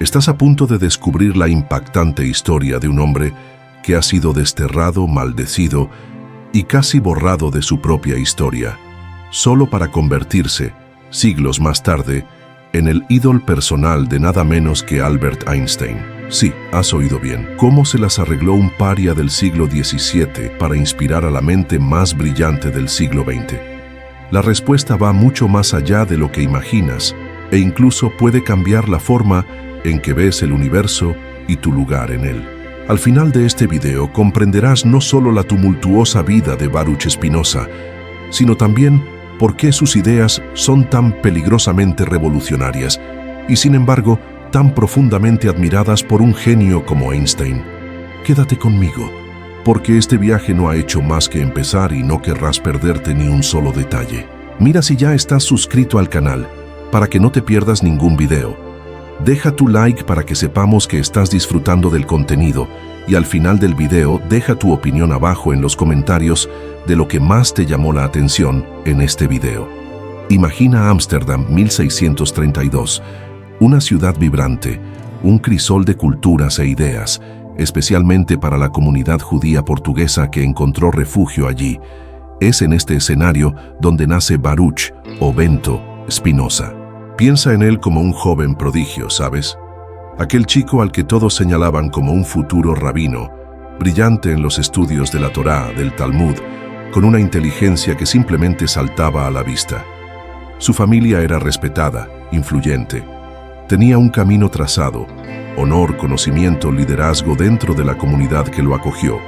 Estás a punto de descubrir la impactante historia de un hombre que ha sido desterrado, maldecido y casi borrado de su propia historia, solo para convertirse, siglos más tarde, en el ídolo personal de nada menos que Albert Einstein. Sí, has oído bien. ¿Cómo se las arregló un paria del siglo XVII para inspirar a la mente más brillante del siglo XX? La respuesta va mucho más allá de lo que imaginas e incluso puede cambiar la forma en que ves el universo y tu lugar en él. Al final de este video comprenderás no solo la tumultuosa vida de Baruch Spinoza, sino también por qué sus ideas son tan peligrosamente revolucionarias y, sin embargo, tan profundamente admiradas por un genio como Einstein. Quédate conmigo, porque este viaje no ha hecho más que empezar y no querrás perderte ni un solo detalle. Mira si ya estás suscrito al canal, para que no te pierdas ningún video. Deja tu like para que sepamos que estás disfrutando del contenido y al final del video deja tu opinión abajo en los comentarios de lo que más te llamó la atención en este video. Imagina Ámsterdam 1632, una ciudad vibrante, un crisol de culturas e ideas, especialmente para la comunidad judía portuguesa que encontró refugio allí. Es en este escenario donde nace Baruch o Bento Spinoza. Piensa en él como un joven prodigio, ¿sabes? Aquel chico al que todos señalaban como un futuro rabino, brillante en los estudios de la Torá, del Talmud, con una inteligencia que simplemente saltaba a la vista. Su familia era respetada, influyente. Tenía un camino trazado, honor, conocimiento, liderazgo dentro de la comunidad que lo acogió.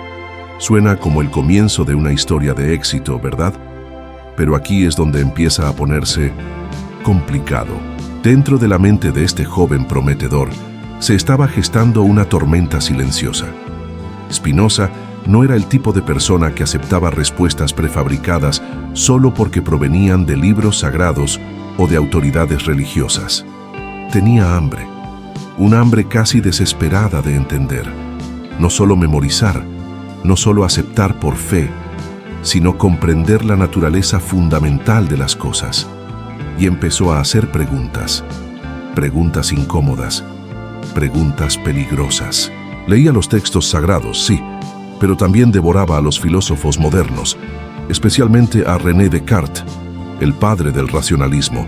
Suena como el comienzo de una historia de éxito, ¿verdad? Pero aquí es donde empieza a ponerse complicado. Dentro de la mente de este joven prometedor se estaba gestando una tormenta silenciosa. Spinoza no era el tipo de persona que aceptaba respuestas prefabricadas solo porque provenían de libros sagrados o de autoridades religiosas. Tenía hambre, un hambre casi desesperada de entender, no solo memorizar, no solo aceptar por fe, sino comprender la naturaleza fundamental de las cosas. Y empezó a hacer preguntas, preguntas incómodas, preguntas peligrosas. Leía los textos sagrados, sí, pero también devoraba a los filósofos modernos, especialmente a René Descartes, el padre del racionalismo.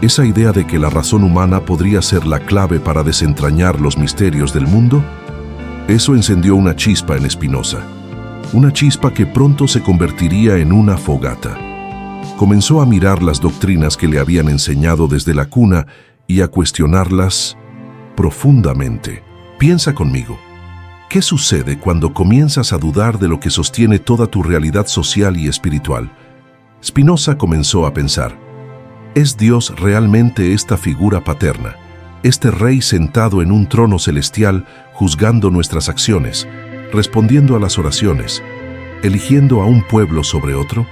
Esa idea de que la razón humana podría ser la clave para desentrañar los misterios del mundo, eso encendió una chispa en Spinoza, una chispa que pronto se convertiría en una fogata. Comenzó a mirar las doctrinas que le habían enseñado desde la cuna y a cuestionarlas profundamente. Piensa conmigo, ¿qué sucede cuando comienzas a dudar de lo que sostiene toda tu realidad social y espiritual? Spinoza comenzó a pensar, ¿es Dios realmente esta figura paterna, este rey sentado en un trono celestial juzgando nuestras acciones, respondiendo a las oraciones, eligiendo a un pueblo sobre otro?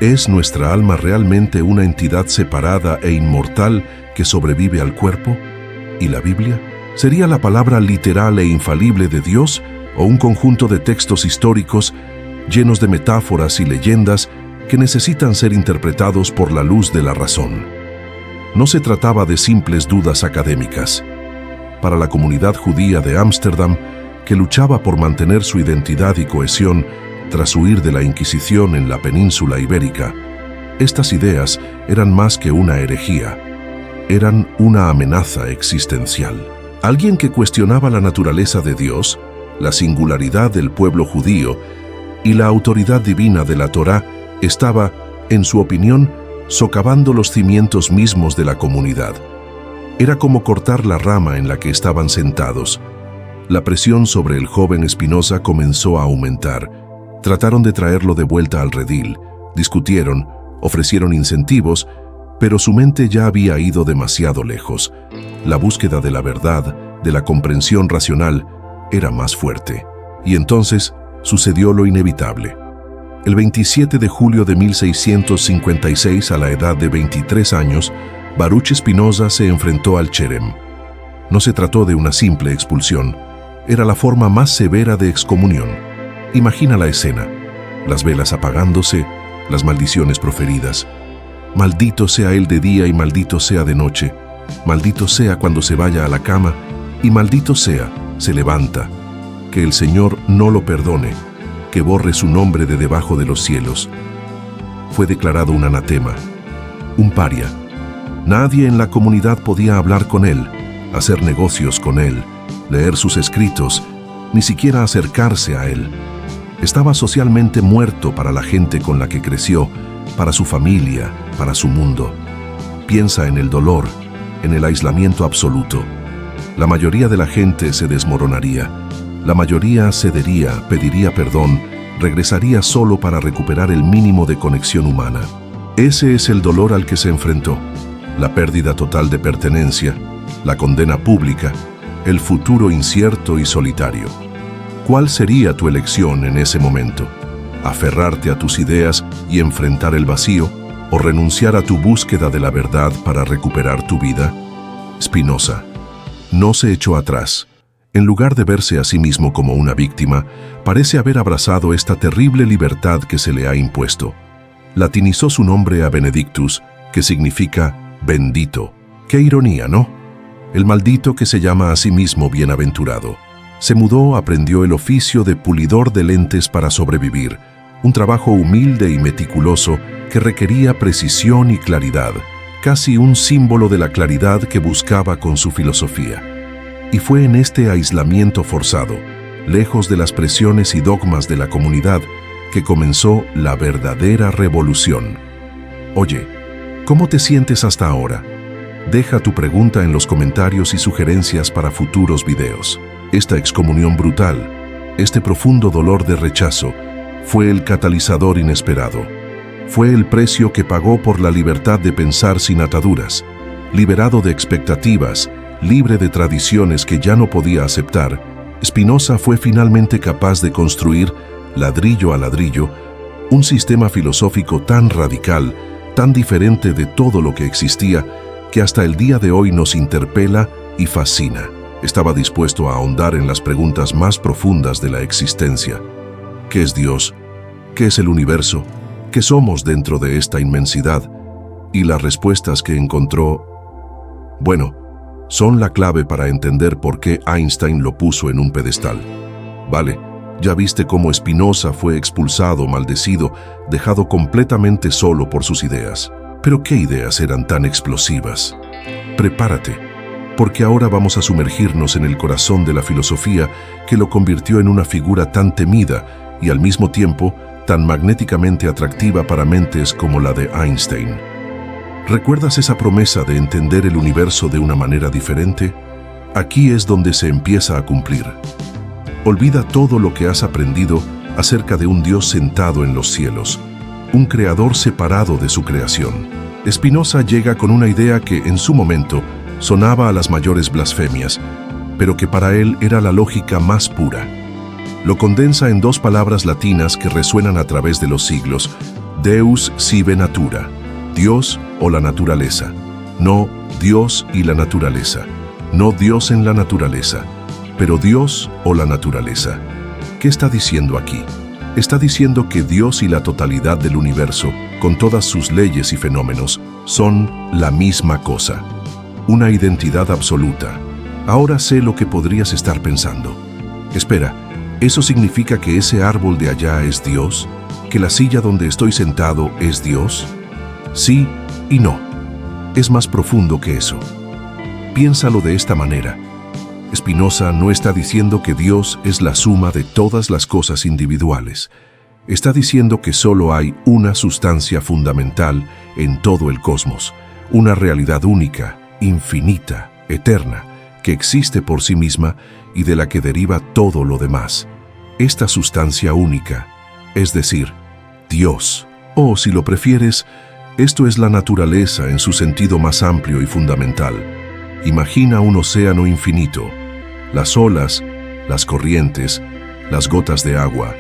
¿Es nuestra alma realmente una entidad separada e inmortal que sobrevive al cuerpo? ¿Y la Biblia? ¿Sería la palabra literal e infalible de Dios o un conjunto de textos históricos llenos de metáforas y leyendas que necesitan ser interpretados por la luz de la razón? No se trataba de simples dudas académicas. Para la comunidad judía de Ámsterdam, que luchaba por mantener su identidad y cohesión tras huir de la Inquisición en la península ibérica, estas ideas eran más que una herejía, eran una amenaza existencial. Alguien que cuestionaba la naturaleza de Dios, la singularidad del pueblo judío y la autoridad divina de la Torá estaba, en su opinión, socavando los cimientos mismos de la comunidad. Era como cortar la rama en la que estaban sentados. La presión sobre el joven Spinoza comenzó a aumentar. Trataron de traerlo de vuelta al redil, discutieron, ofrecieron incentivos, pero su mente ya había ido demasiado lejos. La búsqueda de la verdad, de la comprensión racional, era más fuerte. Y entonces sucedió lo inevitable. El 27 de julio de 1656, a la edad de 23 años, Baruch Spinoza se enfrentó al cherem. No se trató de una simple expulsión, era la forma más severa de excomunión. Imagina la escena, las velas apagándose, las maldiciones proferidas. Maldito sea él de día y maldito sea de noche, Maldito sea cuando se vaya a la cama, y maldito sea, se levanta. Que el Señor no lo perdone, que borre su nombre de debajo de los cielos. Fue declarado un anatema, un paria. Nadie en la comunidad podía hablar con él, hacer negocios con él, leer sus escritos, ni siquiera acercarse a él. Estaba socialmente muerto para la gente con la que creció, para su familia, para su mundo. Piensa en el dolor, en el aislamiento absoluto. La mayoría de la gente se desmoronaría. La mayoría cedería, pediría perdón, regresaría solo para recuperar el mínimo de conexión humana. Ese es el dolor al que se enfrentó. La pérdida total de pertenencia, la condena pública, el futuro incierto y solitario. ¿Cuál sería tu elección en ese momento? ¿Aferrarte a tus ideas y enfrentar el vacío, o renunciar a tu búsqueda de la verdad para recuperar tu vida? Spinoza no se echó atrás. En lugar de verse a sí mismo como una víctima, parece haber abrazado esta terrible libertad que se le ha impuesto. Latinizó su nombre a Benedictus, que significa bendito. Qué ironía, ¿no? El maldito que se llama a sí mismo bienaventurado. Se mudó, aprendió el oficio de pulidor de lentes para sobrevivir, un trabajo humilde y meticuloso que requería precisión y claridad, casi un símbolo de la claridad que buscaba con su filosofía. Y fue en este aislamiento forzado, lejos de las presiones y dogmas de la comunidad, que comenzó la verdadera revolución. Oye, ¿cómo te sientes hasta ahora? Deja tu pregunta en los comentarios y sugerencias para futuros videos. Esta excomunión brutal, este profundo dolor de rechazo, fue el catalizador inesperado. Fue el precio que pagó por la libertad de pensar sin ataduras, liberado de expectativas, libre de tradiciones que ya no podía aceptar. Spinoza fue finalmente capaz de construir, ladrillo a ladrillo, un sistema filosófico tan radical, tan diferente de todo lo que existía, que hasta el día de hoy nos interpela y fascina. Estaba dispuesto a ahondar en las preguntas más profundas de la existencia. ¿Qué es Dios? ¿Qué es el universo? ¿Qué somos dentro de esta inmensidad? Y las respuestas que encontró, bueno, son la clave para entender por qué Einstein lo puso en un pedestal. Vale, ya viste cómo Spinoza fue expulsado, maldecido, dejado completamente solo por sus ideas. Pero ¿qué ideas eran tan explosivas? Prepárate, porque ahora vamos a sumergirnos en el corazón de la filosofía que lo convirtió en una figura tan temida y al mismo tiempo tan magnéticamente atractiva para mentes como la de Einstein. ¿Recuerdas esa promesa de entender el universo de una manera diferente? Aquí es donde se empieza a cumplir. Olvida todo lo que has aprendido acerca de un Dios sentado en los cielos, un creador separado de su creación. Spinoza llega con una idea que en su momento sonaba a las mayores blasfemias, pero que para él era la lógica más pura. Lo condensa en dos palabras latinas que resuenan a través de los siglos: Deus sive natura, Dios o la naturaleza. No Dios y la naturaleza, no Dios en la naturaleza, pero Dios o la naturaleza. ¿Qué está diciendo aquí? Está diciendo que Dios y la totalidad del universo, con todas sus leyes y fenómenos, son la misma cosa. Una identidad absoluta. Ahora sé lo que podrías estar pensando. Espera, ¿eso significa que ese árbol de allá es Dios? ¿Que la silla donde estoy sentado es Dios? Sí y no. Es más profundo que eso. Piénsalo de esta manera. Spinoza no está diciendo que Dios es la suma de todas las cosas individuales. Está diciendo que solo hay una sustancia fundamental en todo el cosmos, una realidad única, infinita, eterna, que existe por sí misma y de la que deriva todo lo demás. Esta sustancia única, es decir, Dios, o si lo prefieres, esto es la naturaleza en su sentido más amplio y fundamental. Imagina un océano infinito, las olas, las corrientes, las gotas de agua.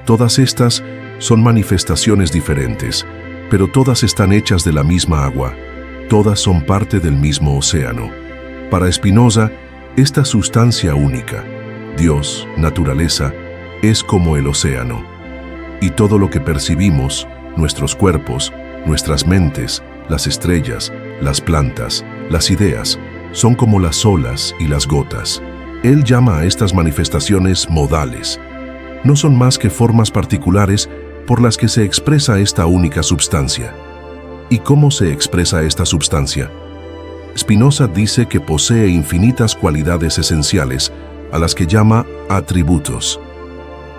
Todas estas son manifestaciones diferentes, pero todas están hechas de la misma agua. Todas son parte del mismo océano. Para Spinoza, esta sustancia única, Dios, naturaleza, es como el océano. Y todo lo que percibimos, nuestros cuerpos, nuestras mentes, las estrellas, las plantas, Las ideas son como las olas y las gotas. Él llama a estas manifestaciones modales. No son más que formas particulares por las que se expresa esta única substancia. ¿Y cómo se expresa esta substancia? Spinoza dice que posee infinitas cualidades esenciales, a las que llama atributos.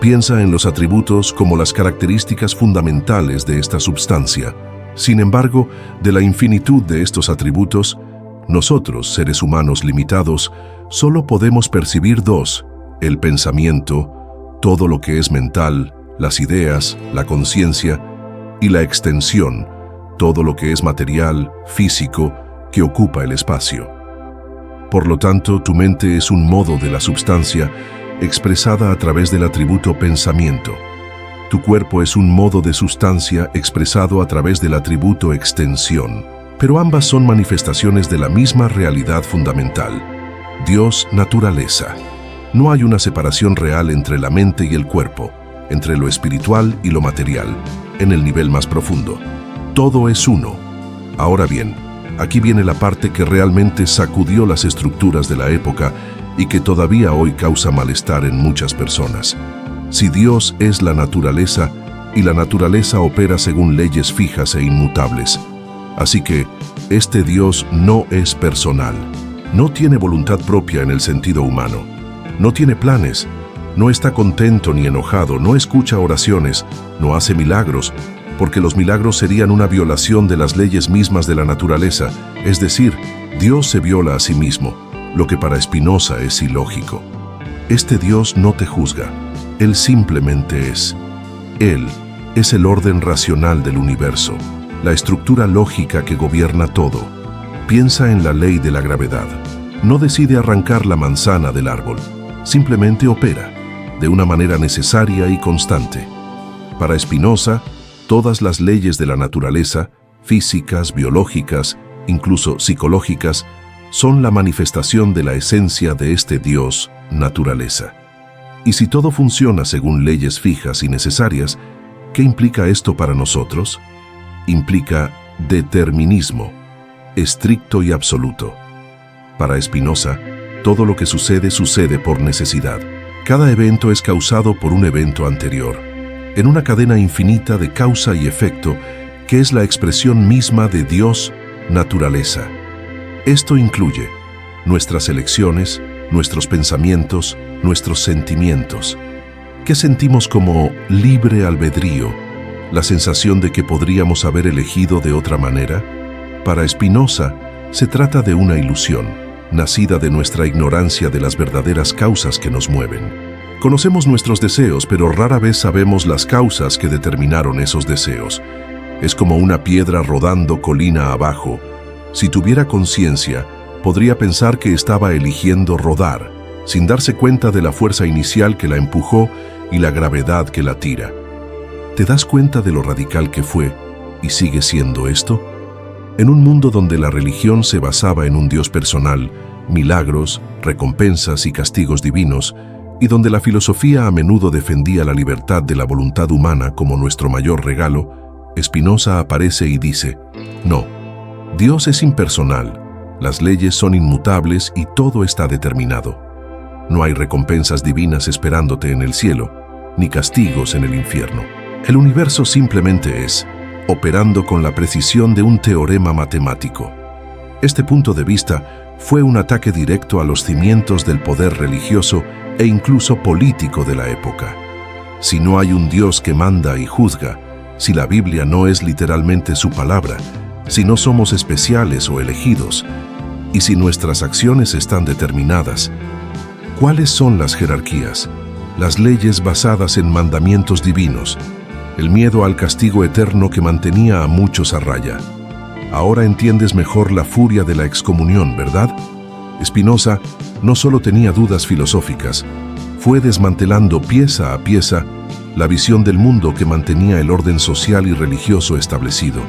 Piensa en los atributos como las características fundamentales de esta substancia. Sin embargo, de la infinitud de estos atributos, nosotros, seres humanos limitados, solo podemos percibir dos: el pensamiento, todo lo que es mental, las ideas, la conciencia, y la extensión, todo lo que es material, físico, que ocupa el espacio. Por lo tanto, tu mente es un modo de la substancia expresada a través del atributo pensamiento. Tu cuerpo es un modo de sustancia expresado a través del atributo extensión. Pero ambas son manifestaciones de la misma realidad fundamental: Dios, naturaleza. No hay una separación real entre la mente y el cuerpo, entre lo espiritual y lo material, en el nivel más profundo. Todo es uno. Ahora bien, aquí viene la parte que realmente sacudió las estructuras de la época y que todavía hoy causa malestar en muchas personas. Si Dios es la naturaleza, y la naturaleza opera según leyes fijas e inmutables, así que este Dios no es personal, no tiene voluntad propia en el sentido humano, no tiene planes, no está contento ni enojado, no escucha oraciones, no hace milagros, porque los milagros serían una violación de las leyes mismas de la naturaleza, es decir, Dios se viola a sí mismo, lo que para Spinoza es ilógico. Este Dios no te juzga, Él simplemente es. Él es el orden racional del universo, la estructura lógica que gobierna todo. Piensa en la ley de la gravedad. No decide arrancar la manzana del árbol, simplemente opera, de una manera necesaria y constante. Para Spinoza, todas las leyes de la naturaleza, físicas, biológicas, incluso psicológicas, son la manifestación de la esencia de este Dios, naturaleza. Y si todo funciona según leyes fijas y necesarias, ¿qué implica esto para nosotros? Implica determinismo, estricto y absoluto. Para Spinoza, todo lo que sucede sucede por necesidad. Cada evento es causado por un evento anterior, en una cadena infinita de causa y efecto que es la expresión misma de Dios, naturaleza. Esto incluye nuestras elecciones, nuestros pensamientos, nuestros sentimientos. ¿Qué sentimos como libre albedrío? ¿La sensación de que podríamos haber elegido de otra manera? Para Spinoza, se trata de una ilusión, nacida de nuestra ignorancia de las verdaderas causas que nos mueven. Conocemos nuestros deseos, pero rara vez sabemos las causas que determinaron esos deseos. Es como una piedra rodando colina abajo. Si tuviera conciencia, podría pensar que estaba eligiendo rodar, sin darse cuenta de la fuerza inicial que la empujó y la gravedad que la tira. ¿Te das cuenta de lo radical que fue y sigue siendo esto? En un mundo donde la religión se basaba en un Dios personal, milagros, recompensas y castigos divinos, y donde la filosofía a menudo defendía la libertad de la voluntad humana como nuestro mayor regalo, Spinoza aparece y dice: no, Dios es impersonal, las leyes son inmutables y todo está determinado. No hay recompensas divinas esperándote en el cielo, ni castigos en el infierno. El universo simplemente es, operando con la precisión de un teorema matemático. Este punto de vista fue un ataque directo a los cimientos del poder religioso e incluso político de la época. Si no hay un Dios que manda y juzga, si la Biblia no es literalmente su palabra, si no somos especiales o elegidos, y si nuestras acciones están determinadas, ¿cuáles son las jerarquías, las leyes basadas en mandamientos divinos, el miedo al castigo eterno que mantenía a muchos a raya? Ahora entiendes mejor la furia de la excomunión, ¿verdad? Spinoza no solo tenía dudas filosóficas, fue desmantelando pieza a pieza la visión del mundo que mantenía el orden social y religioso establecido.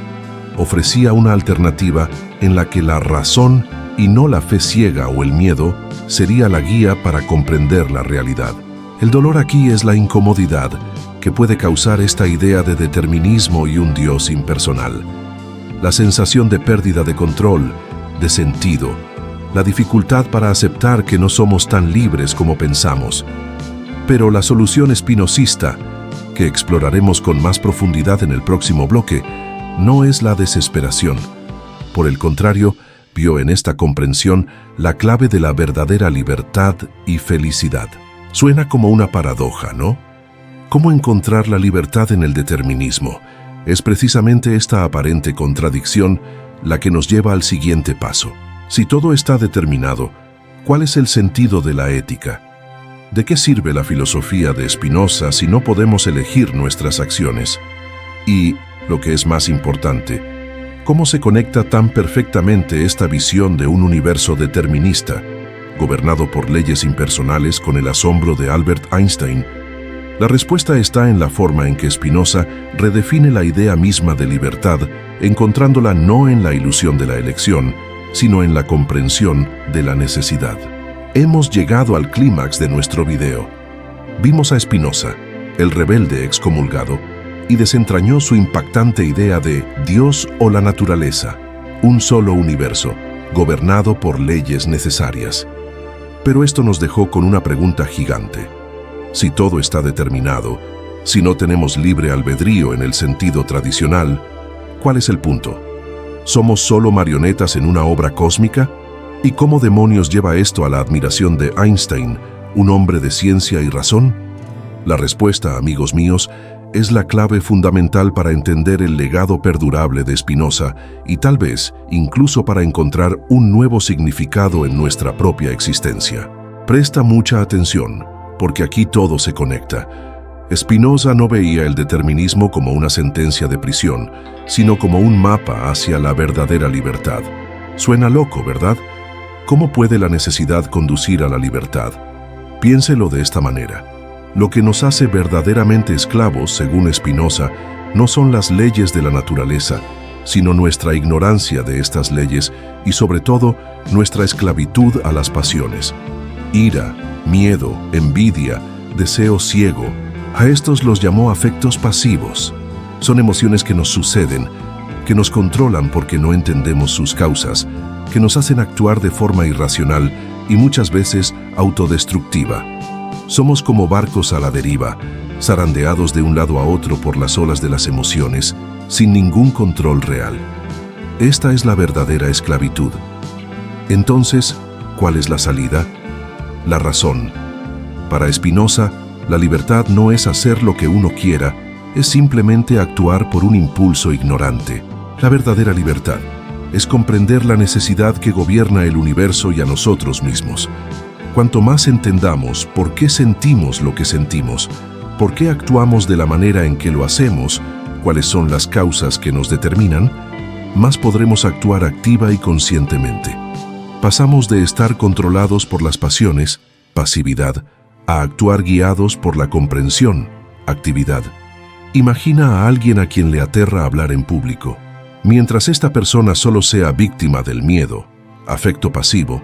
Ofrecía una alternativa en la que la razón y no la fe ciega o el miedo sería la guía para comprender la realidad. El dolor aquí es la incomodidad que puede causar esta idea de determinismo y un Dios impersonal. La sensación de pérdida de control, de sentido, la dificultad para aceptar que no somos tan libres como pensamos. Pero la solución espinosista, que exploraremos con más profundidad en el próximo bloque, no es la desesperación. Por el contrario, vio en esta comprensión la clave de la verdadera libertad y felicidad. Suena como una paradoja, ¿no? ¿Cómo encontrar la libertad en el determinismo? Es precisamente esta aparente contradicción la que nos lleva al siguiente paso. Si todo está determinado, ¿cuál es el sentido de la ética? ¿De qué sirve la filosofía de Spinoza si no podemos elegir nuestras acciones? Y, lo que es más importante, ¿cómo se conecta tan perfectamente esta visión de un universo determinista, gobernado por leyes impersonales, con el asombro de Albert Einstein? La respuesta está en la forma en que Spinoza redefine la idea misma de libertad, encontrándola no en la ilusión de la elección, sino en la comprensión de la necesidad. Hemos llegado al clímax de nuestro video. Vimos a Spinoza, el rebelde excomulgado, y desentrañó su impactante idea de Dios o la naturaleza, un solo universo, gobernado por leyes necesarias. Pero esto nos dejó con una pregunta gigante. Si todo está determinado, si no tenemos libre albedrío en el sentido tradicional, ¿cuál es el punto? ¿Somos solo marionetas en una obra cósmica? ¿Y cómo demonios lleva esto a la admiración de Einstein, un hombre de ciencia y razón? La respuesta, amigos míos, es la clave fundamental para entender el legado perdurable de Spinoza y tal vez incluso para encontrar un nuevo significado en nuestra propia existencia. Presta mucha atención, porque aquí todo se conecta. Spinoza no veía el determinismo como una sentencia de prisión, sino como un mapa hacia la verdadera libertad. Suena loco, ¿verdad? ¿Cómo puede la necesidad conducir a la libertad? Piénselo de esta manera. Lo que nos hace verdaderamente esclavos, según Spinoza, no son las leyes de la naturaleza, sino nuestra ignorancia de estas leyes y, sobre todo, nuestra esclavitud a las pasiones. Ira, miedo, envidia, deseo ciego. A estos los llamó afectos pasivos. Son emociones que nos suceden, que nos controlan porque no entendemos sus causas, que nos hacen actuar de forma irracional y muchas veces autodestructiva. Somos como barcos a la deriva, zarandeados de un lado a otro por las olas de las emociones, sin ningún control real. Esta es la verdadera esclavitud. Entonces, ¿cuál es la salida? La razón. Para Spinoza, la libertad no es hacer lo que uno quiera, es simplemente actuar por un impulso ignorante. La verdadera libertad es comprender la necesidad que gobierna el universo y a nosotros mismos. Cuanto más entendamos por qué sentimos lo que sentimos, por qué actuamos de la manera en que lo hacemos, cuáles son las causas que nos determinan, más podremos actuar activa y conscientemente. Pasamos de estar controlados por las pasiones, pasividad, a actuar guiados por la comprensión, actividad. Imagina a alguien a quien le aterra hablar en público. Mientras esta persona solo sea víctima del miedo, afecto pasivo,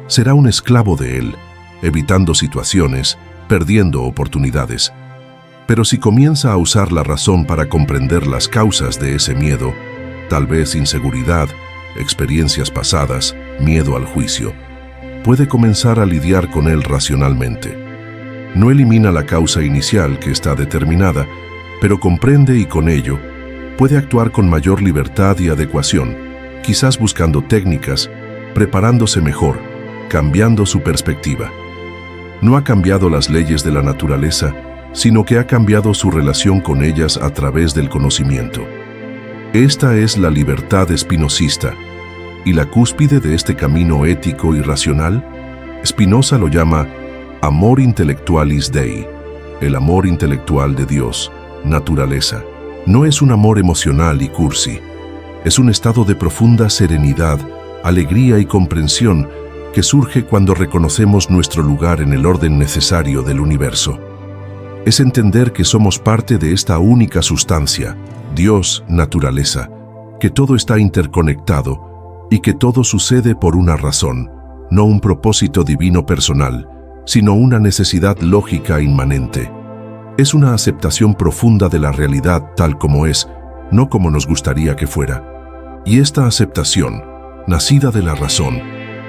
será un esclavo de él, evitando situaciones, perdiendo oportunidades. Pero si comienza a usar la razón para comprender las causas de ese miedo, tal vez inseguridad, experiencias pasadas, miedo al juicio, puede comenzar a lidiar con él racionalmente. No elimina la causa inicial que está determinada, pero comprende y con ello puede actuar con mayor libertad y adecuación, quizás buscando técnicas, preparándose mejor, cambiando su perspectiva. No ha cambiado las leyes de la naturaleza, sino que ha cambiado su relación con ellas a través del conocimiento. Esta es la libertad espinosista, y la cúspide de este camino ético y racional, Spinoza lo llama amor intellectualis Dei, el amor intelectual de Dios, naturaleza. No es un amor emocional y cursi, es un estado de profunda serenidad, alegría y comprensión que surge cuando reconocemos nuestro lugar en el orden necesario del universo. Es entender que somos parte de esta única sustancia, Dios, naturaleza, que todo está interconectado y que todo sucede por una razón, no un propósito divino personal, sino una necesidad lógica inmanente. Es una aceptación profunda de la realidad tal como es, no como nos gustaría que fuera. Y esta aceptación, nacida de la razón,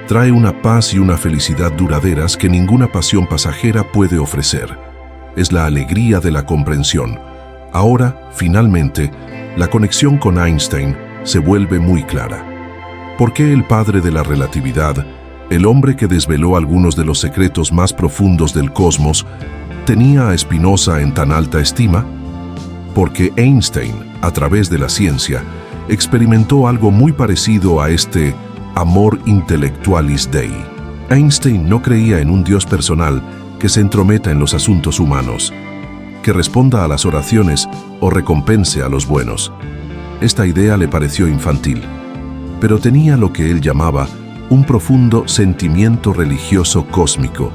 trae una paz y una felicidad duraderas que ninguna pasión pasajera puede ofrecer. Es la alegría de la comprensión. Ahora, finalmente, la conexión con Einstein se vuelve muy clara. ¿Por qué el padre de la relatividad, el hombre que desveló algunos de los secretos más profundos del cosmos, tenía a Spinoza en tan alta estima? Porque Einstein, a través de la ciencia, experimentó algo muy parecido a este amor intellectualis Dei. Einstein no creía en un Dios personal que se entrometa en los asuntos humanos, que responda a las oraciones o recompense a los buenos. Esta idea le pareció infantil, pero tenía lo que él llamaba un profundo sentimiento religioso cósmico.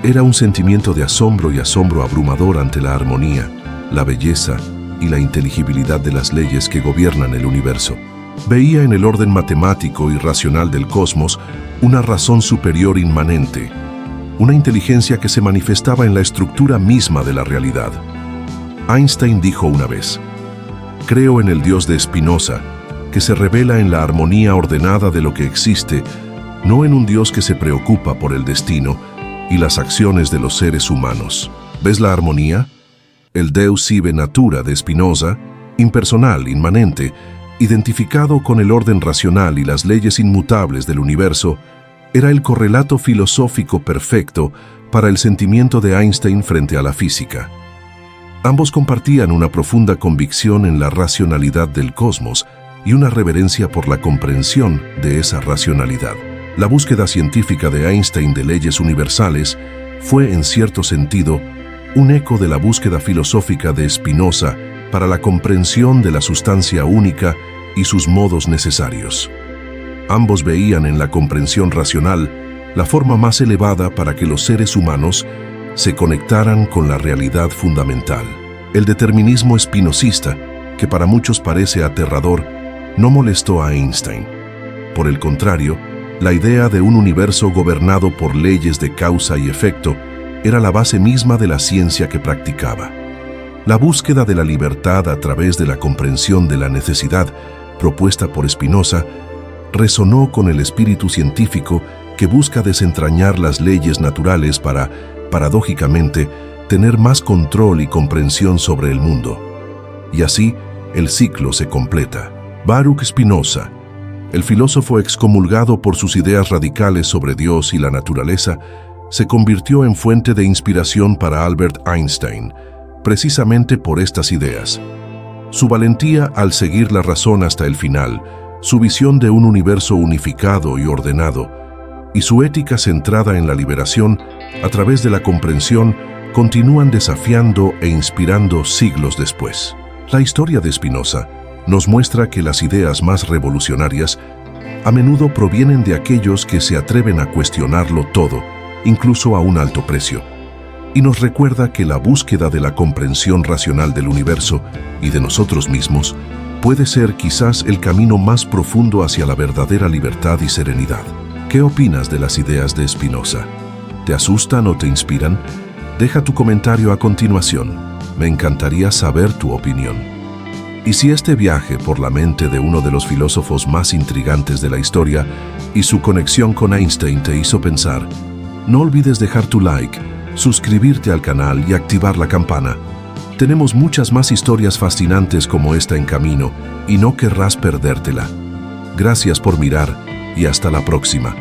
Era un sentimiento de asombro y asombro abrumador ante la armonía, la belleza y la inteligibilidad de las leyes que gobiernan el universo. Veía en el orden matemático y racional del cosmos una razón superior inmanente, una inteligencia que se manifestaba en la estructura misma de la realidad. Einstein dijo una vez: «Creo en el Dios de Spinoza, que se revela en la armonía ordenada de lo que existe, no en un Dios que se preocupa por el destino y las acciones de los seres humanos». ¿Ves la armonía? El Deus sive natura de Spinoza, impersonal, inmanente, identificado con el orden racional y las leyes inmutables del universo, era el correlato filosófico perfecto para el sentimiento de Einstein frente a la física. Ambos compartían una profunda convicción en la racionalidad del cosmos y una reverencia por la comprensión de esa racionalidad. La búsqueda científica de Einstein de leyes universales fue, en cierto sentido, un eco de la búsqueda filosófica de Spinoza para la comprensión de la sustancia única y sus modos necesarios. Ambos veían en la comprensión racional la forma más elevada para que los seres humanos se conectaran con la realidad fundamental. El determinismo espinosista, que para muchos parece aterrador, no molestó a Einstein. Por el contrario, la idea de un universo gobernado por leyes de causa y efecto era la base misma de la ciencia que practicaba. La búsqueda de la libertad a través de la comprensión de la necesidad propuesta por Spinoza resonó con el espíritu científico que busca desentrañar las leyes naturales para, paradójicamente, tener más control y comprensión sobre el mundo. Y así, el ciclo se completa. Baruch Spinoza, el filósofo excomulgado por sus ideas radicales sobre Dios y la naturaleza, se convirtió en fuente de inspiración para Albert Einstein, precisamente por estas ideas. Su valentía al seguir la razón hasta el final, su visión de un universo unificado y ordenado, y su ética centrada en la liberación a través de la comprensión, continúan desafiando e inspirando siglos después. La historia de Spinoza nos muestra que las ideas más revolucionarias a menudo provienen de aquellos que se atreven a cuestionarlo todo, incluso a un alto precio. Y nos recuerda que la búsqueda de la comprensión racional del universo y de nosotros mismos puede ser quizás el camino más profundo hacia la verdadera libertad y serenidad. ¿Qué opinas de las ideas de Spinoza? ¿Te asustan o te inspiran? Deja tu comentario a continuación. Me encantaría saber tu opinión. Y si este viaje por la mente de uno de los filósofos más intrigantes de la historia y su conexión con Einstein te hizo pensar, no olvides dejar tu like, suscribirte al canal y activar la campana. Tenemos muchas más historias fascinantes como esta en camino y no querrás perdértela. Gracias por mirar y hasta la próxima.